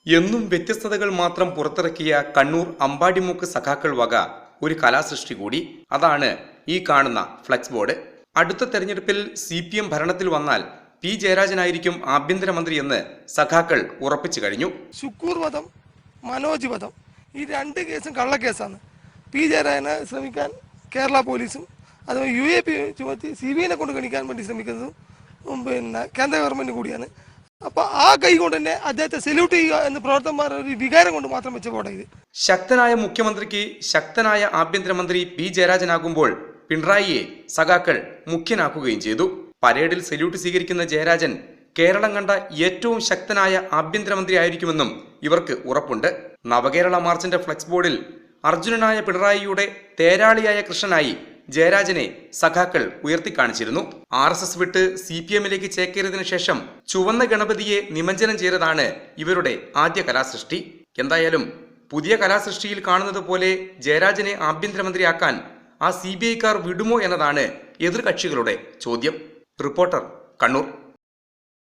എന്നും വ്യത്യസ്തതകൾ മാത്രം പുറത്തിറക്കിയ കണ്ണൂർ അമ്പാടിമുക്ക് സഖാക്കൾ വക ഒരു കലാസൃഷ്ടി കൂടി. അതാണ് ഈ കാണുന്ന ഫ്ലെക്സ് ബോർഡ്. അടുത്ത തെരഞ്ഞെടുപ്പിൽ CPM ഭരണത്തിൽ വന്നാൽ P. ജയരാജനായിരിക്കും ആഭ്യന്തരമന്ത്രി എന്ന് സഖാക്കൾ ഉറപ്പിച്ചു കഴിഞ്ഞു. ശുക്കൂർ വധം, മനോജ് വധം, ഈ രണ്ട് കേസും കള്ളക്കേസാണ്. P. ജയരാജനെ ശ്രമിക്കാൻ കേരള പോലീസും അതുപോലെ UAP ചുമത്തി CBIനെ കൊണ്ട് ഗണിക്കാൻ വേണ്ടി ശ്രമിക്കുന്നതും കേന്ദ്ര ഗവൺമെന്റ് കൂടിയാണ്. അപ്പോൾ ആ കൈ കൊണ്ട് തന്നെ അദ്ദേഹത്തെ സല്യൂട്ട് ചെയ്യുക എന്ന് പ്രവർത്തകന്മാരുടെ ഒരു വികാരം കൊണ്ട് മാത്രം വെച്ച പോട്ടെ. ഇത് ശക്തനായ മുഖ്യമന്ത്രിക്ക് ശക്തനായ ആഭ്യന്തരമന്ത്രി P. ജയരാജനാകുമ്പോൾ പിണറായിയെ സഖാക്കൾ മുഖ്യനാക്കുകയും ചെയ്തു. പരേഡിൽ സല്യൂട്ട് സ്വീകരിക്കുന്ന ജയരാജൻ കേരളം കണ്ട ഏറ്റവും ശക്തനായ ആഭ്യന്തരമന്ത്രി ആയിരിക്കുമെന്നും ഇവർക്ക് ഉറപ്പുണ്ട്. നവകേരള മാർച്ചിന്റെ ഫ്ലെക്സ് ബോർഡിൽ അർജുനനായ പിണറായിയുടെ തേരാളിയായ കൃഷ്ണനായി ജയരാജനെ സഖാക്കൾ ഉയർത്തിക്കാണിച്ചിരുന്നു. RSS വിട്ട് CPMലേക്ക് ചേക്കേറിയതിനു ശേഷം ചുവന്ന ഗണപതിയെ നിമഞ്ജനം ചെയ്തതാണ് ഇവരുടെ ആദ്യ കലാസൃഷ്ടി. എന്തായാലും പുതിയ കലാസൃഷ്ടിയിൽ കാണുന്നത് പോലെ ജയരാജനെ ആഭ്യന്തരമന്ത്രിയാക്കാൻ ആ CBIക്കാർ വിടുമോ എന്നതാണ് എതിർകക്ഷികളുടെ ചോദ്യം. റിപ്പോർട്ടർ, കണ്ണൂർ.